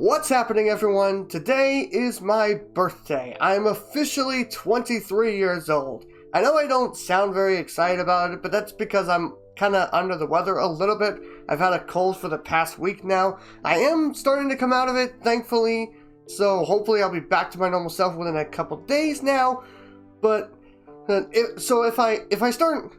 What's happening, everyone? Today is my birthday. I'm officially 23 years old. I know I don't sound very excited about it, but that's because I'm kind of under the weather a little bit. I've had a cold for the past week now. I am starting to come out of it, thankfully, so hopefully I'll be back to my normal self within a couple days now. But if I start,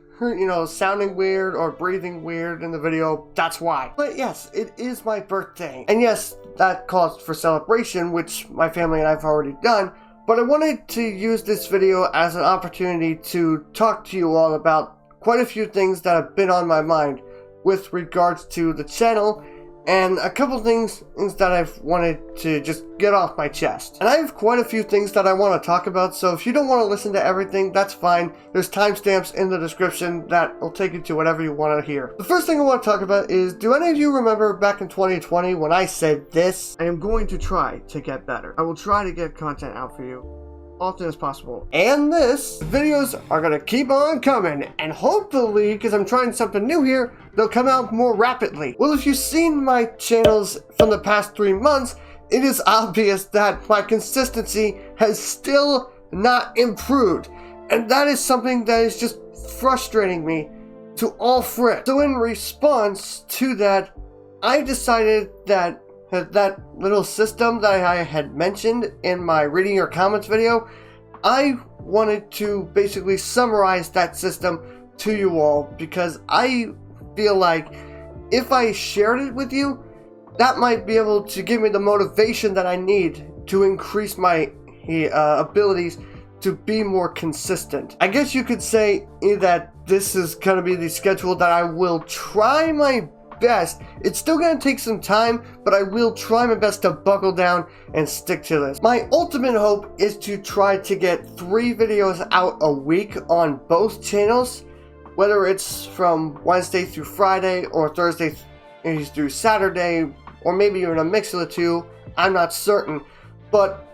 sounding weird or breathing weird in the video, that's why. But yes, it is my birthday. And yes, that calls for celebration, which my family and I have already done. But I wanted to use this video as an opportunity to talk to you all about quite a few things that have been on my mind with regards to the channel, and a couple things that I've wanted to just get off my chest. And I have quite a few things that I want to talk about, so if you don't want to listen to everything, that's fine. There's timestamps in the description that will take you to whatever you want to hear. The first thing I want to talk about is, do any of you remember back in 2020 when I said this? I am going to try to get better. I will try to get content out for you often as possible. And this, videos are gonna keep on coming, and hopefully, because I'm trying something new here, they'll come out more rapidly. Well, if you've seen my channels from the past 3 months, it is obvious that my consistency has still not improved, and that is something that is just frustrating me to all friends. So in response to that, I decided that that little system that I had mentioned in my reading your comments video, I wanted to basically summarize that system to you all, because I feel like if I shared it with you, that might be able to give me the motivation that I need to increase my abilities to be more consistent. I guess you could say that this is going to be the schedule that I will try my best. It's still going to take some time, but I will try my best to buckle down and stick to this. My ultimate hope is to try to get 3 videos out a week on both channels, whether it's from Wednesday through Friday or Thursday through Saturday, or maybe even a mix of the two. I'm not certain, but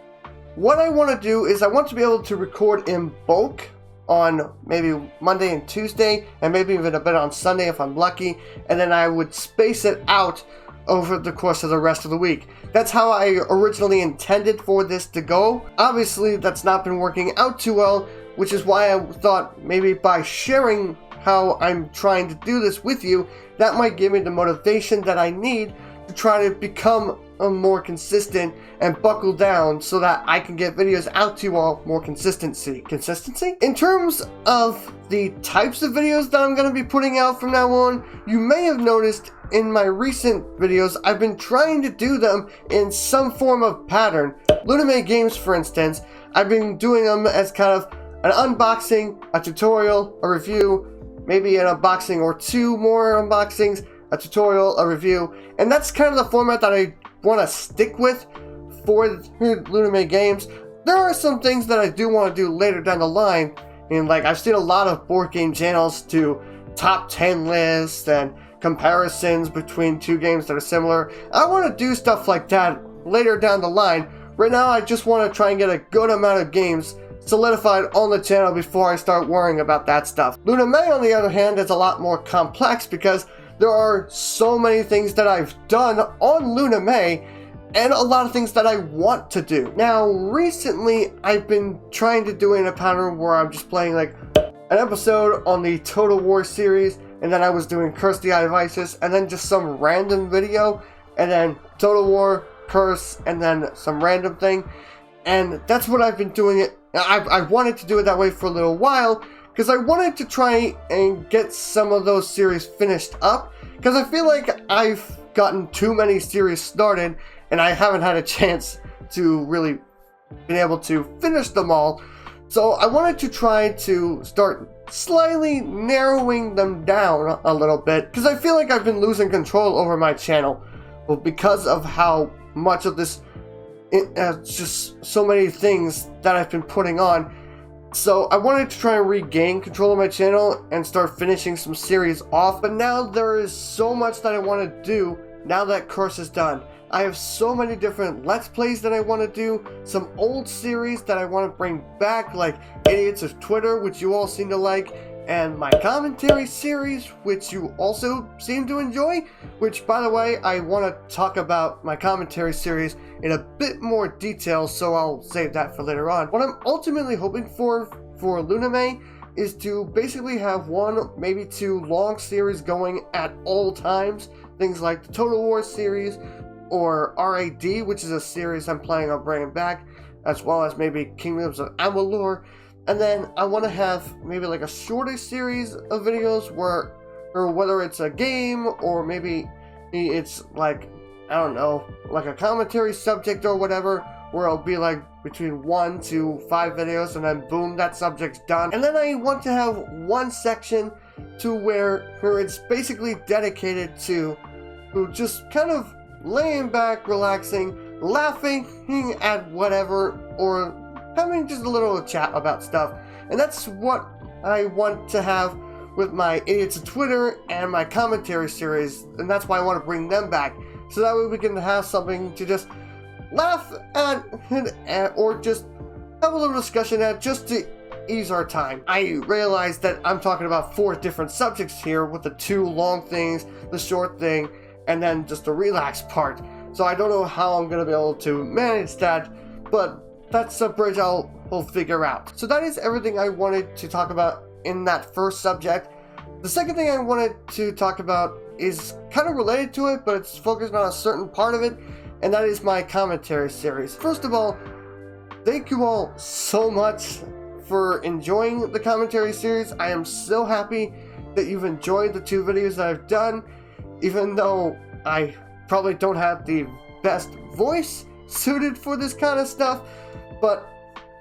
what I want to do is I want to be able to record in bulk on maybe Monday and Tuesday, and maybe even a bit on Sunday if I'm lucky, and then I would space it out over the course of the rest of the week. That's how I originally intended for this to go. Obviously, that's not been working out too well, which is why I thought maybe by sharing how I'm trying to do this with you, that might give me the motivation that I need to try to become more consistent and buckle down so that I can get videos out to you all more consistency. In terms of the types of videos that I'm going to be putting out from now on, you may have noticed in my recent videos, I've been trying to do them in some form of pattern. Luname games, for instance, I've been doing them as kind of an unboxing, a tutorial, a review, maybe an unboxing or 2 more unboxings, a tutorial, a review, and that's kind of the format that I want to stick with for Luname games. There are some things that I do want to do later down the line, and like I've seen a lot of board game channels do top 10 lists and comparisons between 2 games that are similar. I want to do stuff like that later down the line. Right now I just want to try and get a good amount of games solidified on the channel before I start worrying about that stuff. Luname, on the other hand, is a lot more complex because there are so many things that I've done on Luname and a lot of things that I want to do. Now, recently, I've been trying to do in a pattern where I'm just playing like an episode on the Total War series, and then I was doing Curse the Eye of Isis, and then just some random video, and then Total War, Curse, and then some random thing. And that's what I've been doing it. I wanted to do it that way for a little while, because I wanted to try and get some of those series finished up, because I feel like I've gotten too many series started and I haven't had a chance to really been able to finish them all. So I wanted to try to start slightly narrowing them down a little bit, because I feel like I've been losing control over my channel. Well, because of how much of this, just so many things that I've been putting on. So I wanted to try and regain control of my channel and start finishing some series off, but now there is so much that I want to do now that Curse is done. I have so many different Let's Plays that I want to do, some old series that I want to bring back, like Idiots of Twitter, which you all seem to like, and my commentary series, which you also seem to enjoy, which, by the way, I want to talk about my commentary series in a bit more detail, so I'll save that for later on. What I'm ultimately hoping for Luname is to basically have one, maybe two long series going at all times, things like the Total War series, or RAD, which is a series I'm planning on bringing back, as well as maybe Kingdoms of Amalur. And then I want to have maybe like a shorter series of videos or whether it's a game or maybe it's like, I don't know, like a commentary subject or whatever, where it'll be like between 1 to 5 videos and then boom, that subject's done. And then I want to have one section to where it's basically dedicated to just kind of laying back, relaxing, laughing at whatever, or having just a little chat about stuff. And that's what I want to have with my Idiots of Twitter and my commentary series, and that's why I want to bring them back, so that way we can have something to just laugh at or just have a little discussion at, just to ease our time. I realize that I'm talking about 4 different subjects here, with the 2 long things, the short thing, and then just the relax part. So I don't know how I'm going to be able to manage that, but that's a bridge we'll figure out. So that is everything I wanted to talk about in that first subject. The second thing I wanted to talk about is kind of related to it, but it's focused on a certain part of it, and that is my commentary series. First of all, thank you all so much for enjoying the commentary series. I am so happy that you've enjoyed the 2 videos that I've done, even though I probably don't have the best voice suited for this kind of stuff, but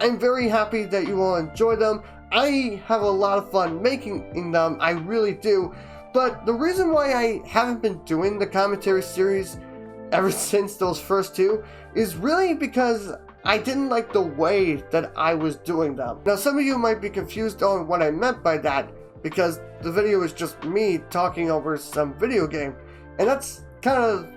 I'm very happy that you all enjoy them. I have a lot of fun making them, I really do. But the reason why I haven't been doing the commentary series ever since those first 2 is really because I didn't like the way that I was doing them. Now, some of you might be confused on what I meant by that, because the video is just me talking over some video game, and that's kind of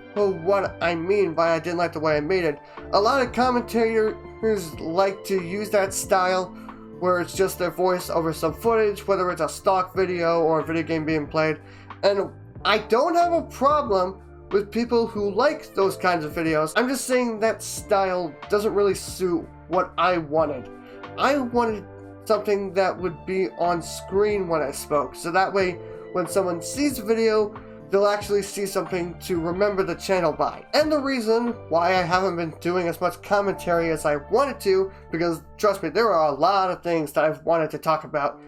what I mean by I didn't like the way I made it. A lot of commentators like to use that style where it's just their voice over some footage, whether it's a stock video or a video game being played, and I don't have a problem with people who like those kinds of videos. I'm just saying that style doesn't really suit what I wanted. I wanted something that would be on screen when I spoke, so that way when someone sees the video, they'll actually see something to remember the channel by. And the reason why I haven't been doing as much commentary as I wanted to, because trust me, there are a lot of things that I've wanted to talk about,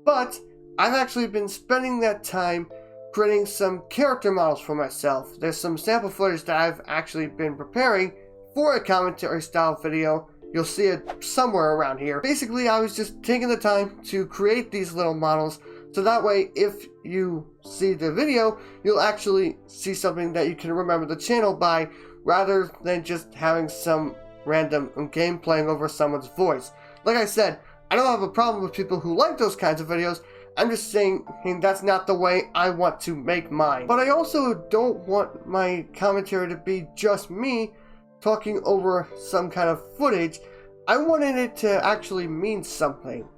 but I've actually been spending that time creating some character models for myself. There's some sample footage that I've actually been preparing for a commentary style video. You'll see it somewhere around here. Basically, I was just taking the time to create these little models, so that way, if you see the video, you'll actually see something that you can remember the channel by, rather than just having some random game playing over someone's voice. Like I said, I don't have a problem with people who like those kinds of videos. I'm just saying that's not the way I want to make mine. But I also don't want my commentary to be just me talking over some kind of footage. I wanted it to actually mean something.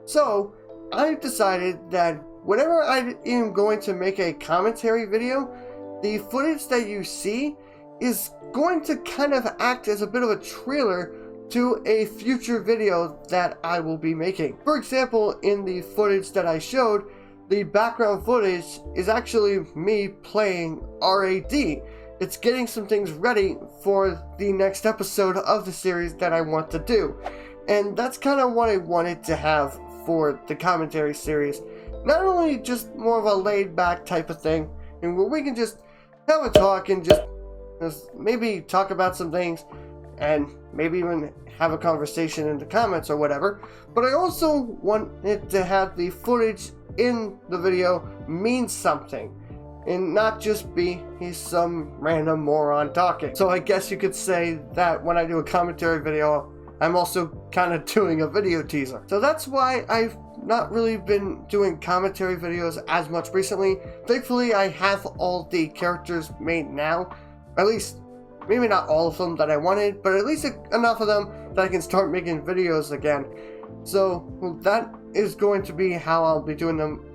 So I've decided that whenever I am going to make a commentary video, the footage that you see is going to kind of act as a bit of a trailer to a future video that I will be making. For example, in the footage that I showed, the background footage is actually me playing RAD. It's getting some things ready for the next episode of the series that I want to do. And that's kind of what I wanted to have for the commentary series. Not only just more of a laid back type of thing, and where we can just have a talk and just maybe talk about some things, and maybe even have a conversation in the comments or whatever, but I also want it to have the footage in the video mean something, and not just be some random moron talking. So I guess you could say that when I do a commentary video, I'm also kind of doing a video teaser. So that's why I've not really been doing commentary videos as much recently. Thankfully, I have all the characters made now. At least, maybe not all of them that I wanted, but at least enough of them that I can start making videos again. So that is going to be how I'll be doing them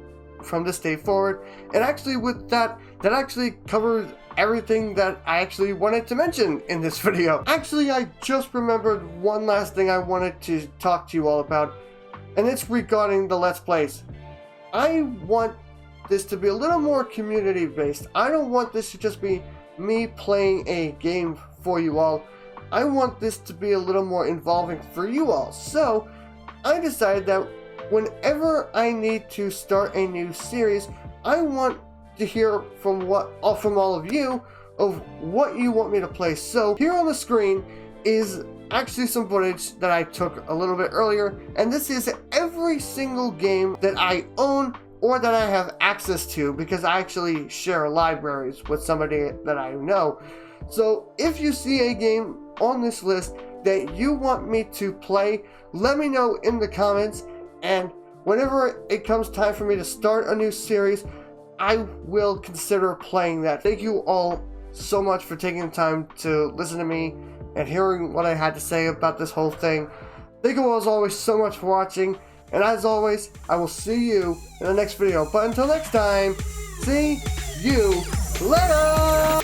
from this day forward. And actually with that actually covers everything that I actually wanted to mention in this video. Actually, I just remembered one last thing I wanted to talk to you all about, and it's regarding the Let's Plays. I want this to be a little more community based. I don't want this to just be me playing a game for you all. I want this to be a little more involving for you all. So I decided that whenever I need to start a new series, I want to hear from all of you of what you want me to play. So here on the screen is actually some footage that I took a little bit earlier, and this is every single game that I own or that I have access to, because I actually share libraries with somebody that I know. So if you see a game on this list that you want me to play, let me know in the comments, and whenever it comes time for me to start a new series, I will consider playing that. Thank you all so much for taking the time to listen to me and hearing what I had to say about this whole thing. Thank you all as always so much for watching, and as always, I will see you in the next video. But until next time, see you later!